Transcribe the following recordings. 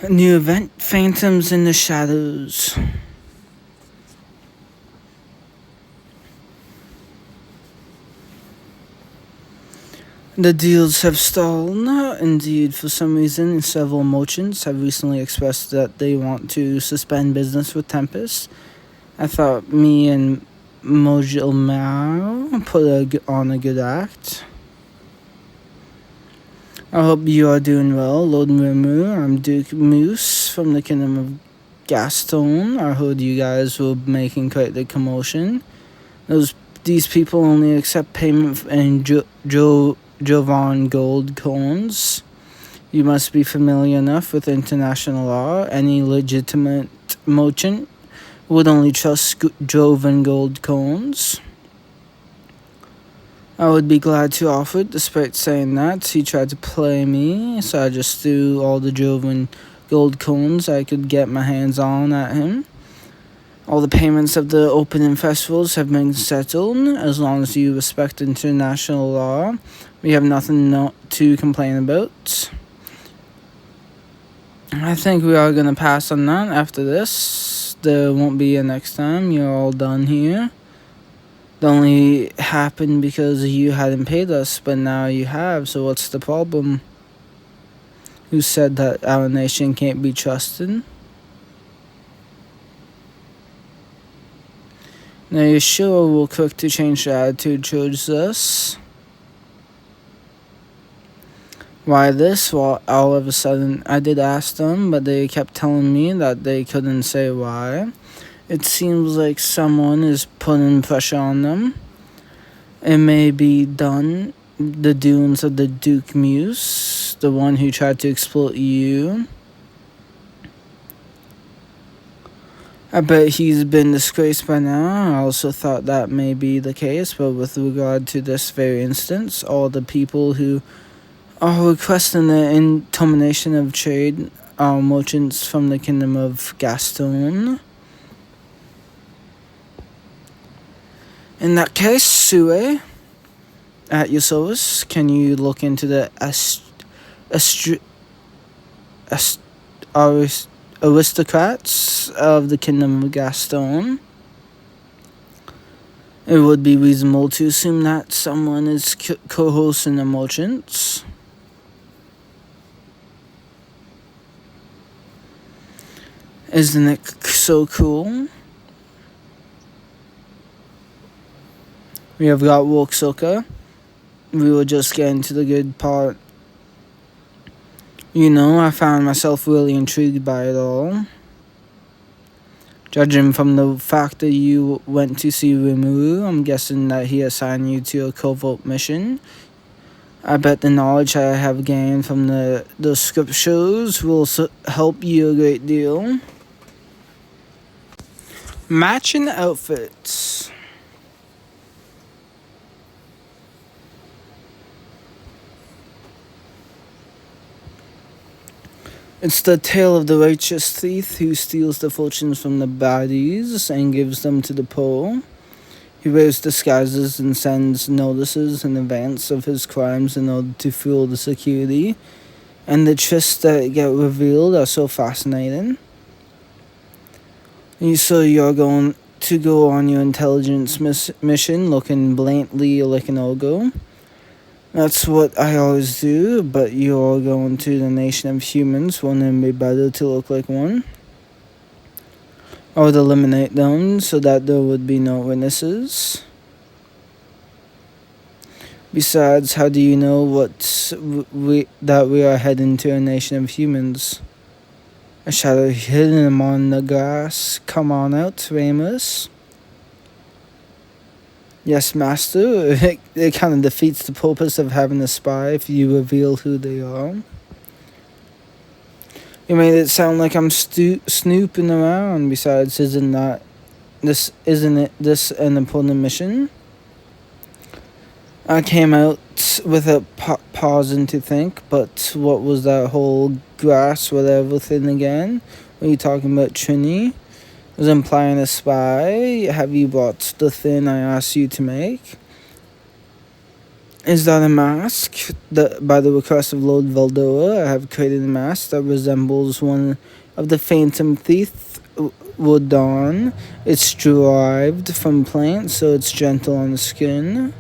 A new event, Phantoms in the Shadows. The deals have stalled. Indeed, for some reason, several merchants have recently expressed that they want to suspend business with Tempest. I thought me and Mojil Mao put on a good act. I hope you are doing well, Lord Murmur. I'm Duke Moose from the Kingdom of Gaston. I heard you guys were making quite the commotion. These people only accept payment in Jovan gold coins. You must be familiar enough with international law. Any legitimate merchant would only trust Jovan gold coins. I would be glad to offer it. Despite saying that, he tried to play me, so I just threw all the Jovan gold coins I could get my hands on at him. All the payments of the opening festivals have been settled. As long as you respect international law, we have nothing to complain about. I think we are going to pass on that after this. There won't be a next time. You're all done here. It only happened because you hadn't paid us, but now you have, so what's the problem? Who said that our nation can't be trusted? Now you're sure we're quick to change their attitude towards us? Why this? Well, all of a sudden, I did ask them, but they kept telling me that they couldn't say why. It seems like someone is putting pressure on them. It may be the doings of the Duke Muse, the one who tried to exploit you. I bet he's been disgraced by now. I also thought that may be the case, but with regard to this very instance, all the people who are requesting the termination of trade are merchants from the Kingdom of Gaston. In that case, Sue, at your service, can you look into the aristocrats of the Kingdom of Gaston? It would be reasonable to assume that someone is co-hosting the merchants. Isn't it so cool? We have got Worksoka. We were just getting to the good part. You know, I found myself really intrigued by it all. Judging from the fact that you went to see Rimuru, I'm guessing that he assigned you to a covert mission. I bet the knowledge I have gained from the scriptures will help you a great deal. Matching outfits. It's the tale of the righteous thief who steals the fortunes from the baddies and gives them to the poor. He wears disguises and sends notices in advance of his crimes in order to fool the security. And the twists that get revealed are so fascinating. So you're going to go on your intelligence mission looking blatantly like an ogre. That's what I always do, but you're going to the nation of humans, wouldn't it be better to look like one? I would eliminate them so that there would be no witnesses. Besides, how do you know that we are heading to a nation of humans? A shadow hidden among the grass. Come on out, Ramus. Yes, Master. It kind of defeats the purpose of having a spy if you reveal who they are. You made it sound like I'm snooping around. Besides, isn't it an important mission? I came out without pausing to think, but what was that whole grass whatever thing again? Were you talking about Trini? Was implying a spy. Have you bought the thing I asked you to make? Is that a mask? By the request of Lord Valdoa, I have created a mask that resembles one of the Phantom Thief would don. It's derived from plants, so it's gentle on the skin.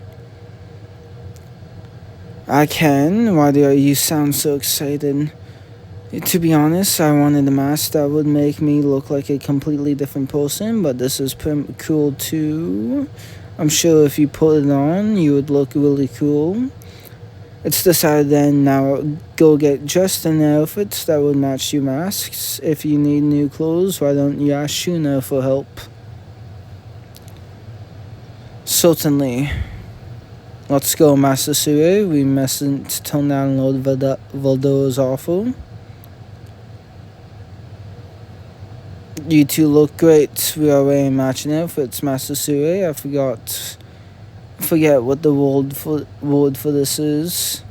I can. Why do you sound so excited? To be honest, I wanted a mask that would make me look like a completely different person, but this is cool too. I'm sure if you put it on, you would look really cool. It's decided then. Now go get dressed in outfits that would match your masks. If you need new clothes, why don't you ask Shuna for help? Certainly. Let's go, Master Sue. We mustn't tone down Lord Valdoa's offer. You two look great. We are wearing matching outfits, Master Sue. I forget what the word for this is.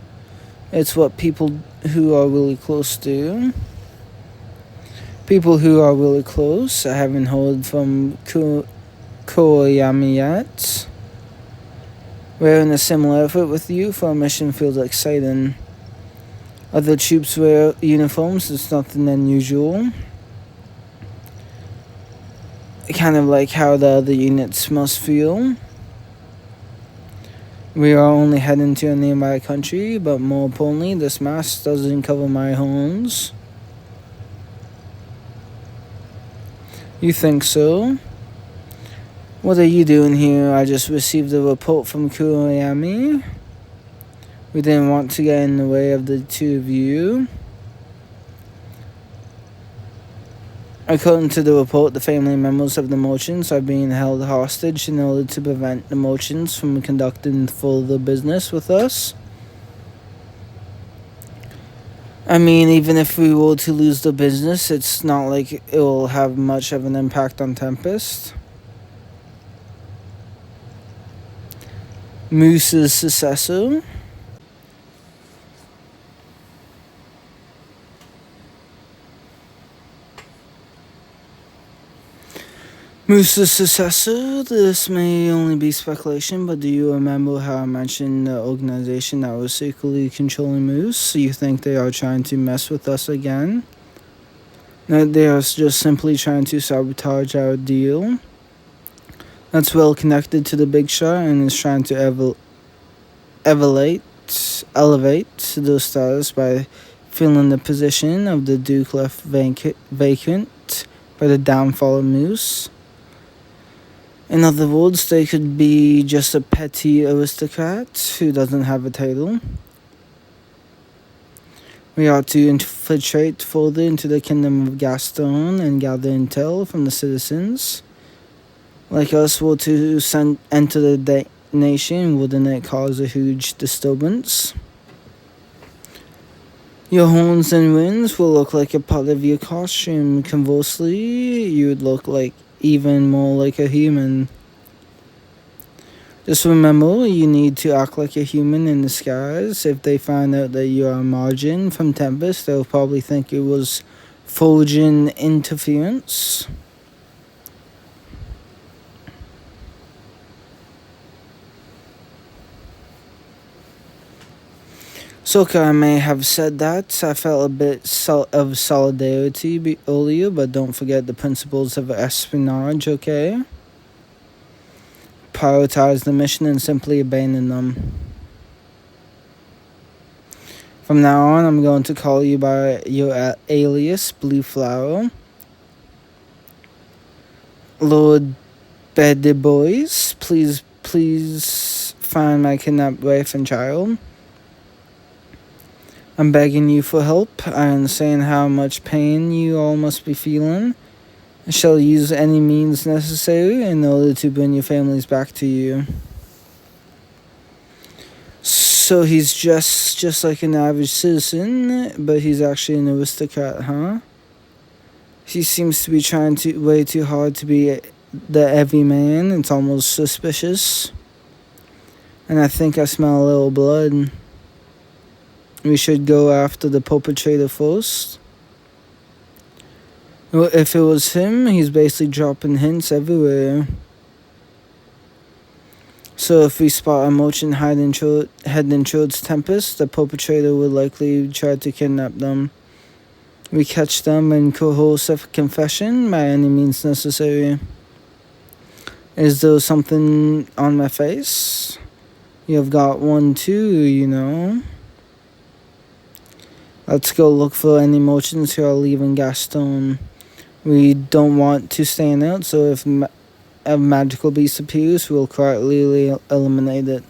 It's what people who are really close do. People who are really close. I haven't heard from Koyami yet. Wearing a similar outfit with you for a mission feels exciting. Other troops wear uniforms. It's nothing unusual. Kind of like how the other units must feel. We are only heading to a nearby country, but more importantly, this mask doesn't cover my horns. You think so? What are you doing here? I just received a report from Kuriyami. We didn't want to get in the way of the two of you. According to the report, the family members of the merchants are being held hostage in order to prevent the merchants from conducting further business with us. I mean, even if we were to lose the business, it's not like it will have much of an impact on Tempest. Moose's successor. Moose's successor, this may only be speculation, but do you remember how I mentioned the organization that was secretly controlling Moose? You think they are trying to mess with us again? No, they are just simply trying to sabotage our deal. That's well connected to the Big Shot and is trying to elevate their status by filling the position of the Duke left vacant by the downfall of Moose. In other words, they could be just a petty aristocrat who doesn't have a title. We ought to infiltrate further into the kingdom of Gaston and gather intel from the citizens. Like us were to enter the nation, wouldn't it cause a huge disturbance? Your horns and wings will look like a part of your costume. Conversely, you would look like even more like a human. Just remember, you need to act like a human in disguise. If they find out that you are Margin from Tempest, they'll probably think it was forging interference. Soka, I may have said that. I felt a bit of solidarity earlier, but don't forget the principles of espionage, okay? Prioritize the mission and simply abandon them. From now on, I'm going to call you by your alias, Blue Flower. Lord Bedeboys, please find my kidnapped wife and child. I'm begging you for help. I understand how much pain you all must be feeling. I shall use any means necessary in order to bring your families back to you. So he's just like an average citizen, but he's actually an aristocrat, huh? He seems to be trying way too hard to be the everyman. It's almost suspicious. And I think I smell a little blood. We should go after the perpetrator first. Well, if it was him, he's basically dropping hints everywhere. So if we spot a merchant heading towards Tempest, the perpetrator would likely try to kidnap them. We catch them and coerce a confession by any means necessary. Is there something on my face? You've got one too. Let's go look for any merchants who are leaving Gaston. We don't want to stand out, so if a magical beast appears, we'll quietly eliminate it.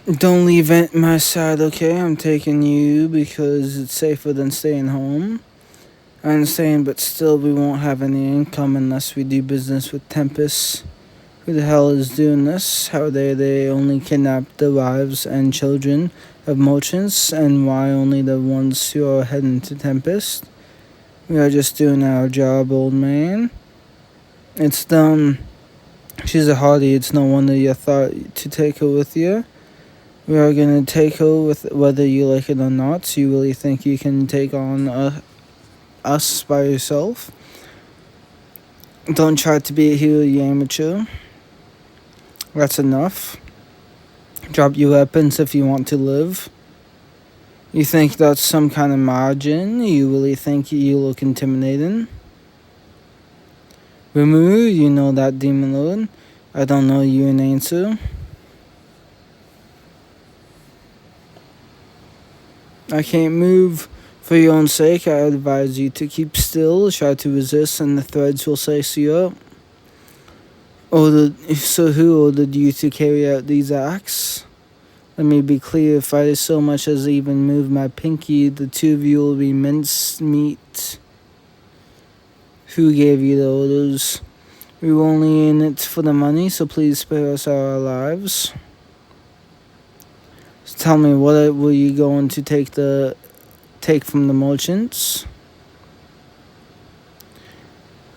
Don't leave my side, okay? I'm taking you because it's safer than staying home. I understand, but still we won't have any income unless we do business with Tempest. Who the hell is doing this? How dare they only kidnap the wives and children of merchants, and why only the ones who are heading to Tempest? We are just doing our job, old man. It's dumb. She's a hottie, it's no wonder you thought to take her with you. We are gonna take her with whether you like it or not. So you really think you can take on us by yourself? Don't try to be a hero, you amateur. That's enough. Drop your weapons if you want to live. You think that's some kind of margin? You really think you look intimidating? Remove, you know that demon lord. I don't know you an answer. I can't move. For your own sake, I advise you to keep still, try to resist, and the threads will slice you up. So who ordered you to carry out these acts? Let me be clear, if I so much as even move my pinky, the two of you will be minced meat. Who gave you the orders? We were only in it for the money, so please spare us our lives. So tell me, what were you going to take from the merchants?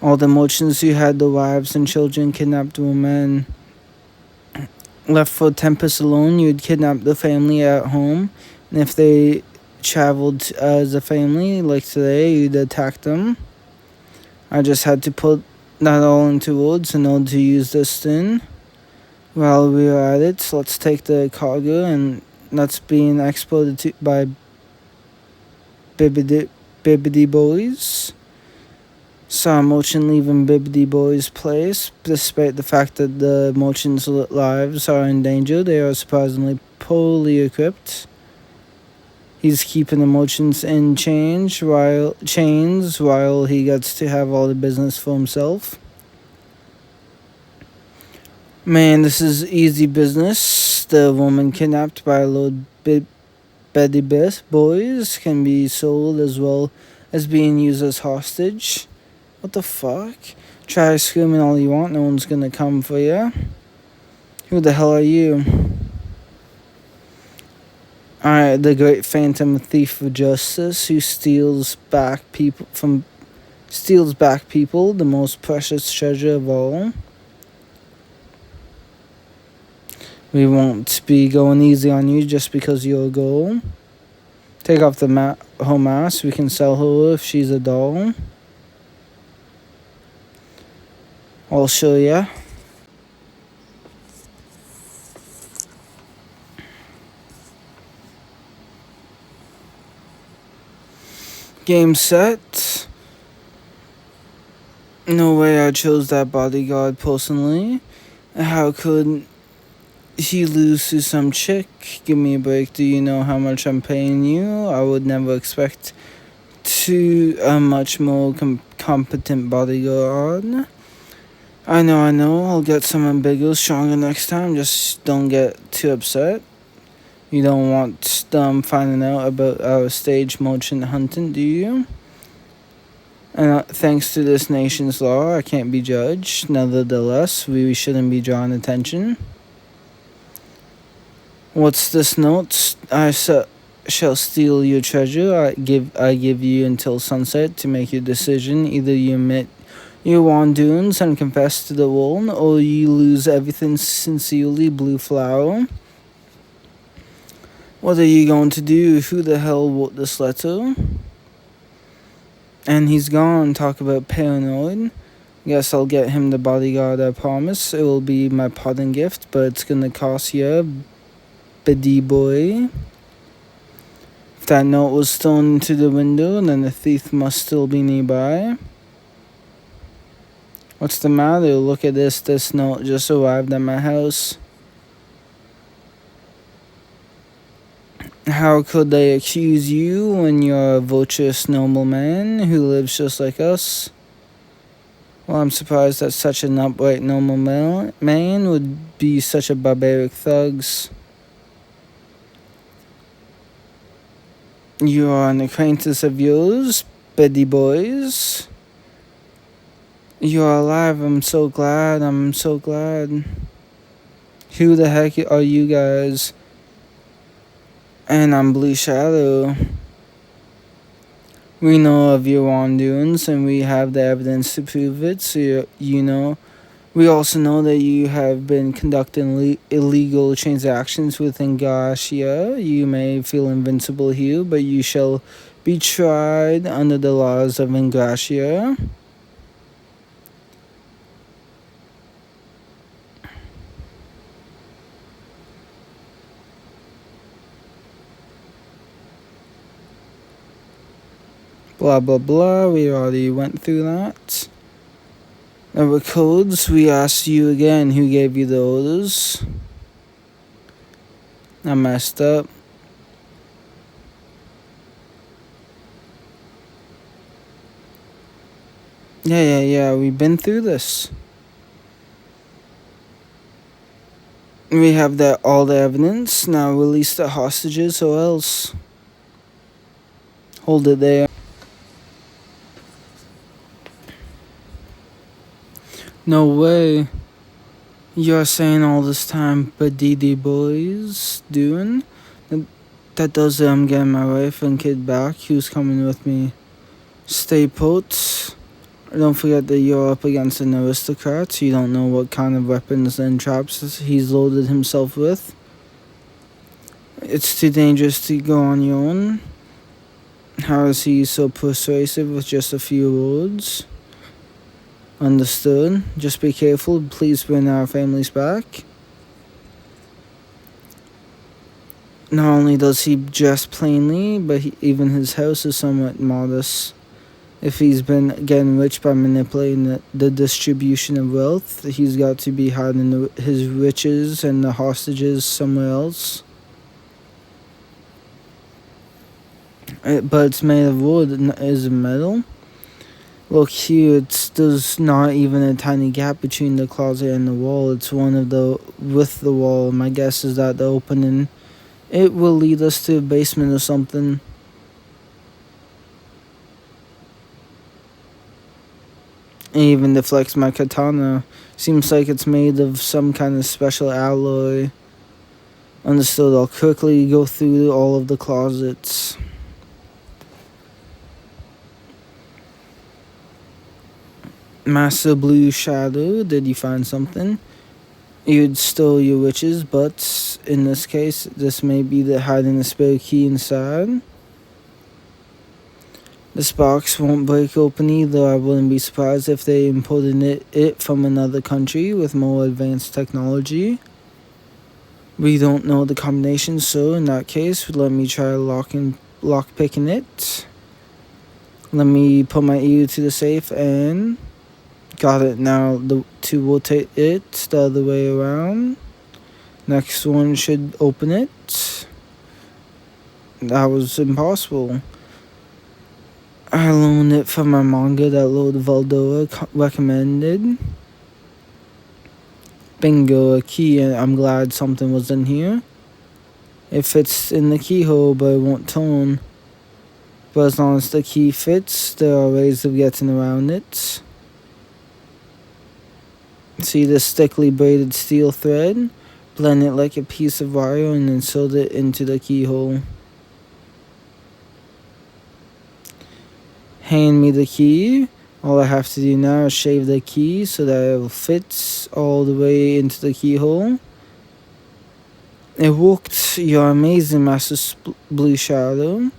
All the merchants who had the wives and children kidnapped women. Left for Tempest alone, you'd kidnap the family at home, and if they traveled as a family, like today, you'd attack them. I just had to put that all into words in order to use this then. While we are at it, let's take the cargo, and that's being exported by Bibbidi Boys. Saw a merchant leaving Bibbidi Boys' place. Despite the fact that the merchants' lives are in danger, they are surprisingly poorly equipped. He's keeping the merchants in chains while he gets to have all the business for himself. Man, this is easy business. The woman kidnapped by Lord Bibbidi Boys can be sold as well as being used as hostage. What the fuck? Try screaming all you want, no one's gonna come for you. Who the hell are you? Alright, the great phantom thief of justice who steals back people, the most precious treasure of all. We won't be going easy on you just because you're a girl. Take off the her mask, we can sell her if she's a doll. I'll show ya. Game set. No way I chose that bodyguard personally. How could he lose to some chick? Give me a break. Do you know how much I'm paying you? I would never expect a much more competent bodyguard. I know. I'll get someone bigger, stronger next time. Just don't get too upset. You don't want them finding out about our stage merchant hunting, do you? And thanks to this nation's law, I can't be judged. Nevertheless, we shouldn't be drawing attention. What's this note? I shall steal your treasure. I give you until sunset to make your decision. Either you admit your wrongdoings and confess to the world, or you lose everything. Sincerely, Blue Flower. What are you going to do? Who the hell wrote this letter? And he's gone. Talk about paranoid. Guess I'll get him the bodyguard, I promise. It will be my parting gift, but it's gonna cost you, biddy boy. If that note was thrown into the window, then the thief must still be nearby. What's the matter? Look at this. This note just arrived at my house. How could they accuse you when you're a virtuous, noble man who lives just like us? Well, I'm surprised that such an upright, noble man would be such a barbaric thugs. You are an acquaintance of yours, Betty boys. You are alive. I'm so glad. Who the heck are you guys? And I'm Blue Shadow. We know of your wrongdoings, and we have the evidence to prove it, so you know. We also know that you have been conducting illegal transactions with Ingratiate. You may feel invincible here, but you shall be tried under the laws of Ingratiate. Blah, blah, blah. We already went through that. There were codes. We asked you again who gave you the orders. I messed up. Yeah. We've been through this. We have all the evidence. Now release the hostages or else. Hold it there. No way. You're saying all this time, Badidi boys doing? That does it. I'm getting my wife and kid back. Who's coming with me? Stay put. Don't forget that you're up against an aristocrat. You don't know what kind of weapons and traps he's loaded himself with. It's too dangerous to go on your own. How is he so persuasive with just a few words? Understood. Just be careful. Please bring our families back. Not only does he dress plainly, but even his house is somewhat modest. If he's been getting rich by manipulating the distribution of wealth, he's got to be hiding his riches and the hostages somewhere else. But it's made of wood. Is it metal? Look here, there's not even a tiny gap between the closet and the wall. It's with the wall. My guess is that the opening, it will lead us to a basement or something. It even deflects my katana. Seems like it's made of some kind of special alloy. Understood. I'll quickly go through all of the closets. Master Blue Shadow, did you find something? You'd stole your riches, but in this case, this may be the hiding a spare key inside. This box won't break open either. I wouldn't be surprised if they imported it from another country with more advanced technology. We don't know the combination, so in that case, let me try lockpicking it. Let me put my ear to the safe and... Got it. Now to rotate it the other way around. Next one should open it. That was impossible. I loaned it from my manga that Lord Valdora recommended. Bingo, a key, and I'm glad something was in here. It fits in the keyhole, but it won't turn. But as long as the key fits, there are ways of getting around it. See this thickly braided steel thread? Blend it like a piece of wire and insert it into the keyhole. Hand me the key. All I have to do now is shave the key so that it will fit all the way into the keyhole. evoked your amazing Master Blue Shadow.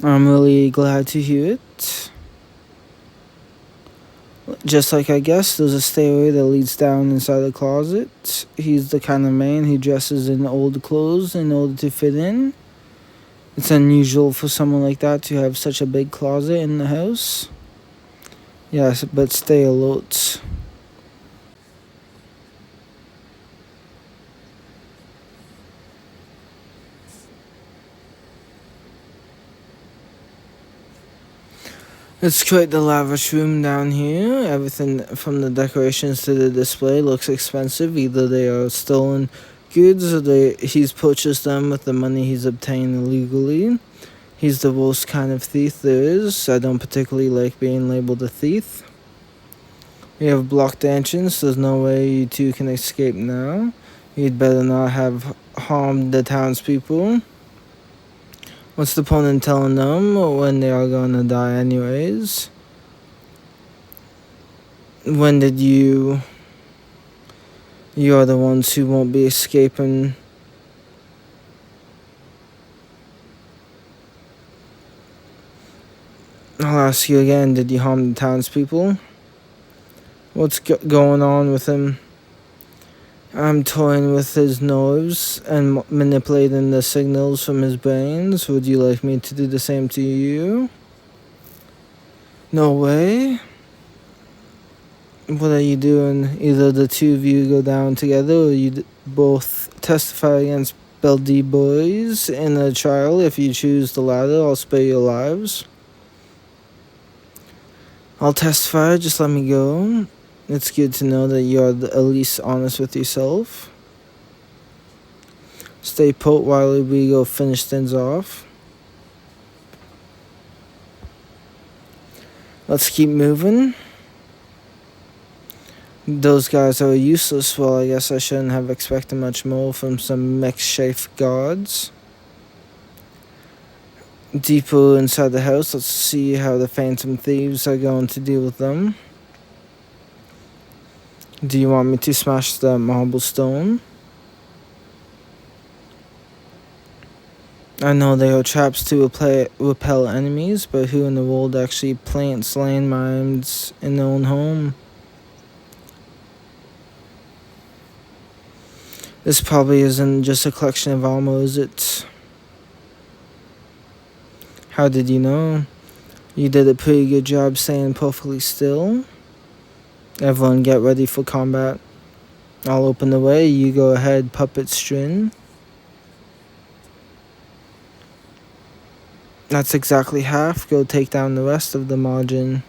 I'm really glad to hear it. Just like I guess, there's a stairway that leads down inside the closet. He's the kind of man who dresses in old clothes in order to fit in. It's unusual for someone like that to have such a big closet in the house. Yes, but stay alert. It's quite the lavish room down here. Everything from the decorations to the display looks expensive. Either they are stolen goods or he's purchased them with the money he's obtained illegally. He's the worst kind of thief there is. I don't particularly like being labeled a thief. We have blocked entrance. There's no way you two can escape now. You'd better not have harmed the townspeople. What's the point in telling them when they are gonna die anyways? When did you... You're the ones who won't be escaping. I'll ask you again, did you harm the townspeople? What's going on with him? I'm toying with his nerves and manipulating the signals from his brains. Would you like me to do the same to you? No way. What are you doing? Either the two of you go down together or you both testify against Beldy Boys in a trial. If you choose the latter, I'll spare your lives. I'll testify, just let me go. It's good to know that you're at least honest with yourself. Stay put while we go finish things off. Let's keep moving. Those guys are useless. Well, I guess I shouldn't have expected much more from some makeshift guards. Deeper inside the house, let's see how the Phantom Thieves are going to deal with them. Do you want me to smash the marble stone? I know they are traps to repel enemies, but who in the world actually plants landmines in their own home? This probably isn't just a collection of armor, is it? How did you know? You did a pretty good job staying perfectly still. Everyone get ready for combat. I'll open the way, you go ahead, puppet string. That's exactly half. Go take down the rest of the margin.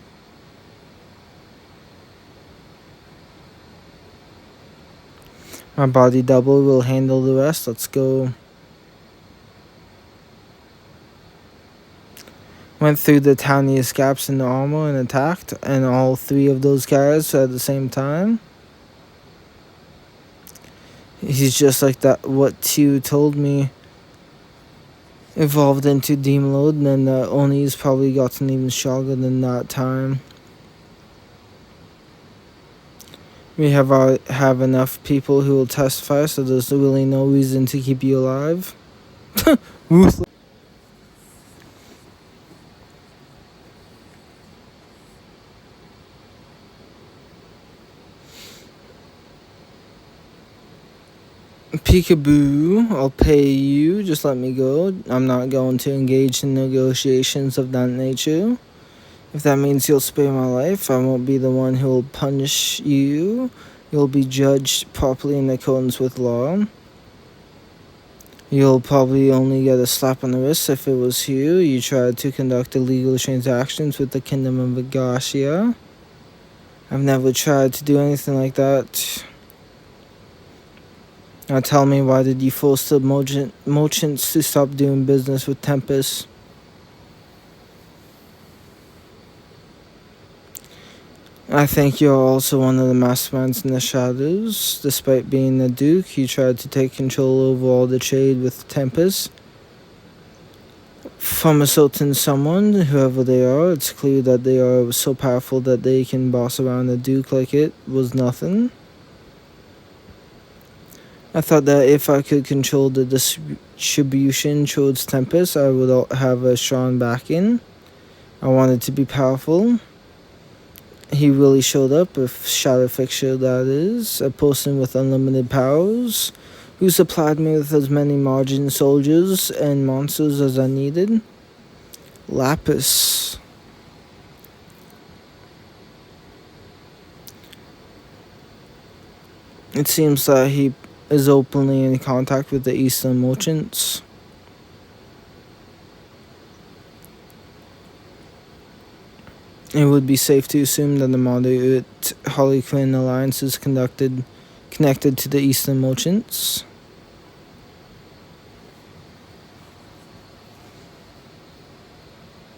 My body double will handle the rest. Let's go. Went through the tiniest gaps in the armor and attacked, and all three of those guys at the same time. He's just like that. What you told me. Evolved into Demon Lord, and then the Oni's probably gotten even stronger than that time. We have enough people who will testify, so there's really no reason to keep you alive. Ruthless. Peekaboo, I'll pay you, just let me go. I'm not going to engage in negotiations of that nature. If that means you'll spare my life, I won't be the one who will punish you. You'll be judged properly in accordance with law. You'll probably only get a slap on the wrist if it was you tried to conduct illegal transactions with the Kingdom of Vagasia. I've never tried to do anything like that. Now tell me, why did you force the merchants to stop doing business with Tempest? I think you're also one of the masterminds in the shadows. Despite being a duke, you tried to take control over all the trade with Tempest. From a certain someone, whoever they are, it's clear that they are so powerful that they can boss around a duke like it was nothing. I thought that if I could control the distribution towards Tempest, I would have a strong backing. I wanted to be powerful. He really showed up with Shadow Fixture, that is, a person with unlimited powers, who supplied me with as many margin soldiers and monsters as I needed. Lapis. It seems that he is openly in contact with the Eastern merchants. It would be safe to assume that the Moderate Harley Quinn alliance is connected to the Eastern merchants.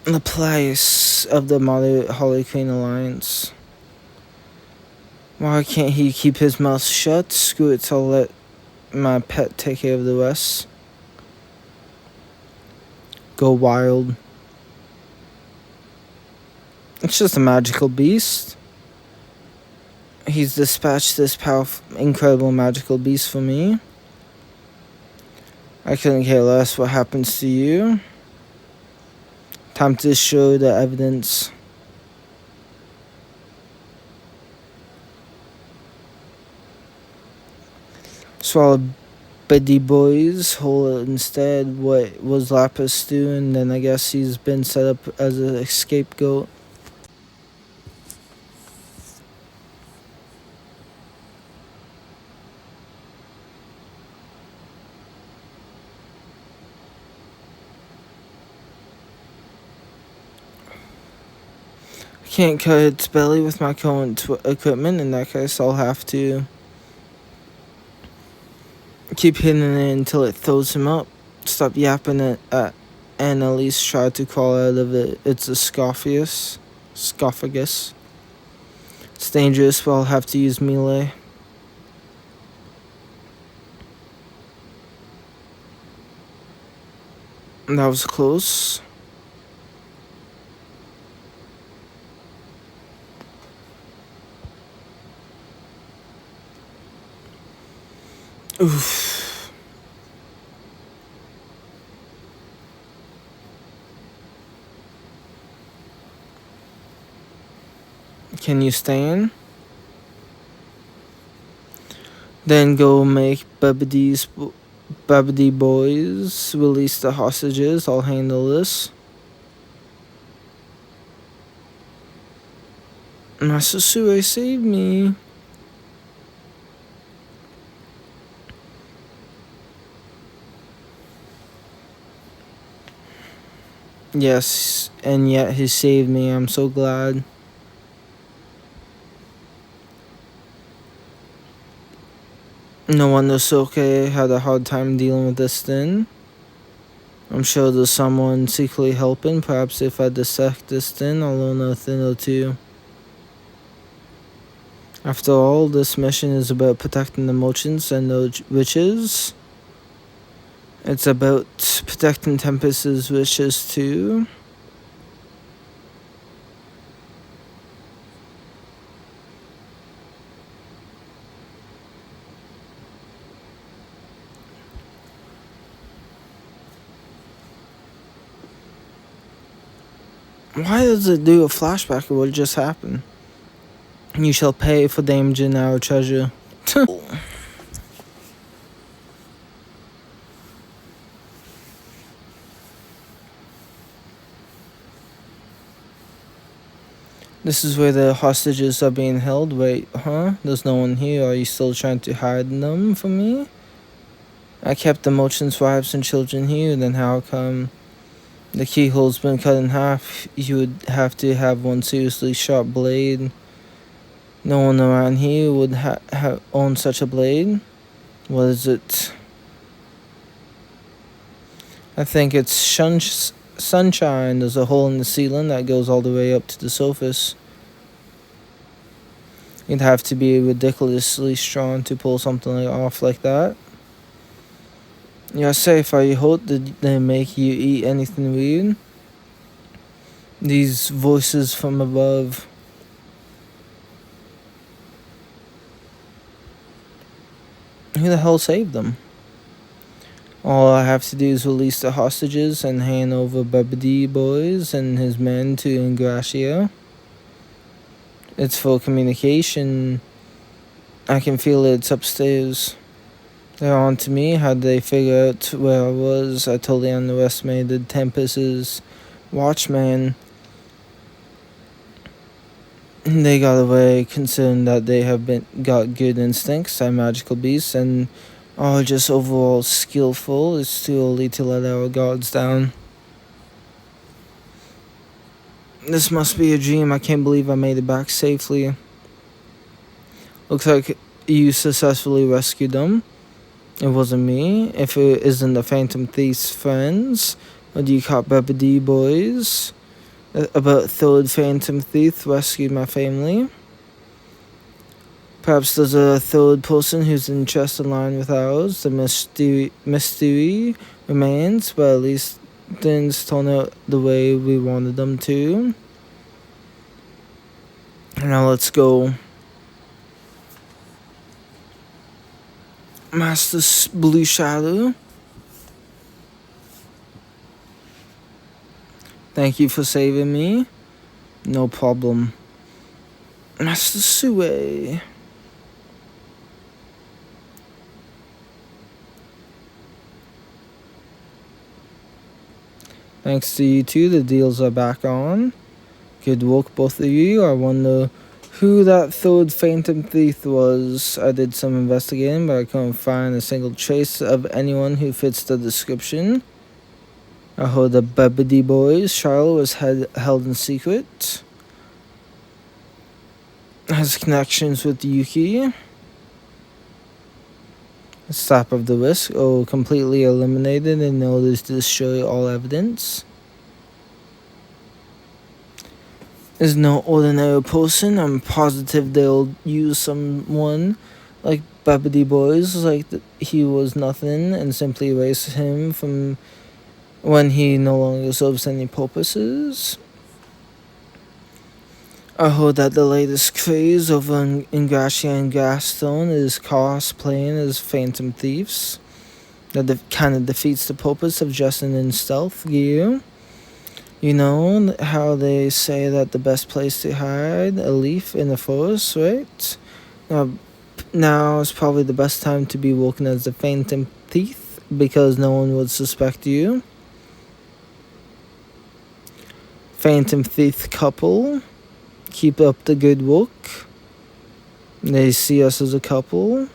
The place of the Moderate Harley Quinn alliance. Why can't he keep his mouth shut? Screw it, I'll let my pet take care of the rest. Go wild. It's just a magical beast. He's dispatched this powerful, incredible magical beast for me. I couldn't care less what happens to you. Time to show the evidence. Swallow Beddy Boys, hold instead. What was Lapis doing? Then I guess he's been set up as a scapegoat. Can't cut its belly with my current equipment. In that case, I'll have to keep hitting it until it throws him up. Stop yapping it and at least try to crawl out of it. It's a esophagus. It's dangerous, but I'll have to use melee. That was close. Oof. Can you stand? Then go make Babidi Boys release the hostages. I'll handle this. Masusue saved me. Yes, and yet he saved me. I'm so glad. No wonder Soke had a hard time dealing with this then. I'm sure there's someone secretly helping. Perhaps if I dissect this then, I'll learn a thing or two. After all, this mission is about protecting the merchants and the riches. It's about protecting Tempest's riches too. Why does it do a flashback of what just happened? You shall pay for damaging our treasure. This is where the hostages are being held. Wait, huh? There's no one here. Are you still trying to hide them from me? I kept the merchants' wives and children here. Then how come the keyhole's been cut in half? You would have to have one seriously sharp blade. No one around here would own such a blade. What is it? I think it's sunshine. There's a hole in the ceiling that goes all the way up to the surface. You'd have to be ridiculously strong to pull something off like that. You're safe. Are you hurt? Did they make you eat anything weird? These voices from above. Who the hell saved them? All I have to do is release the hostages and hand over Babidi Boys and his men to Ingracia. It's full communication. I can feel it's upstairs. They're on to me. How did they figure out where I was? I totally underestimated Tempest's watchman. They got away, considering that they have got good instincts, are magical beasts, and are just overall skillful. It's too early to let our guards down. This must be a dream. I can't believe I made it back safely. Looks like you successfully rescued them. It wasn't me. If it isn't the Phantom Thief's friends, or do you call Babidi Boys? About third Phantom Thief rescued my family. Perhaps there's a third person who's in just in line with ours. The mystery remains, but at least things turn out the way we wanted them to. Now let's go. Master Blue Shadow. Thank you for saving me. No problem. Master Sue. Thanks to you two, the deals are back on. Good work, both of you. I wonder who that third Phantom Thief was. I did some investigating, but I couldn't find a single trace of anyone who fits the description. I heard the Babidi Boys. Charlotte was held in secret. Has connections with Yuki. Stop of the risk. Oh, completely eliminated in order to destroy all evidence. Is no ordinary person. I'm positive they'll use someone like Babidi Boys, like he was nothing, and simply erase him from when he no longer serves any purposes. I heard that the latest craze over in Ingracia and Gaston is cosplaying as Phantom Thieves. That kind of defeats the purpose of dressing in stealth gear. You know how they say that the best place to hide a leaf in the forest, right? Now is probably the best time to be working as the Phantom Thief because no one would suspect you. Phantom Thief couple, keep up the good work. They see us as a couple.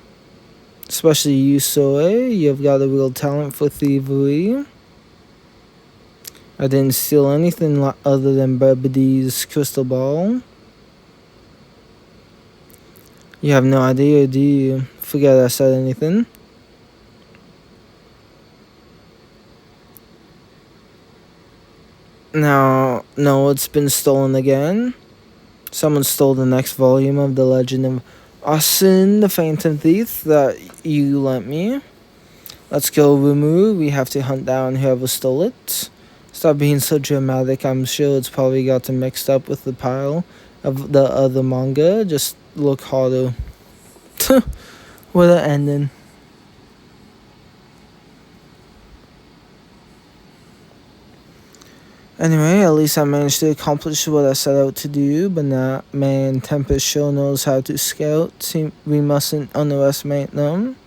Especially you, Soe. You've got a real talent for thievery. I didn't steal anything other than Babidi's crystal ball. You have no idea, do you? Forget I said anything. Now, no, it's been stolen again. Someone stole the next volume of The Legend of Asin, the Phantom Thief, that you lent me. Let's go, Rumu. We have to hunt down whoever stole it. Stop being so dramatic. I'm sure it's probably gotten mixed up with the pile of the other manga. Just look harder. What an ending. Anyway, at least I managed to accomplish what I set out to do, but now, man, Tempest sure knows how to scout. We mustn't underestimate them.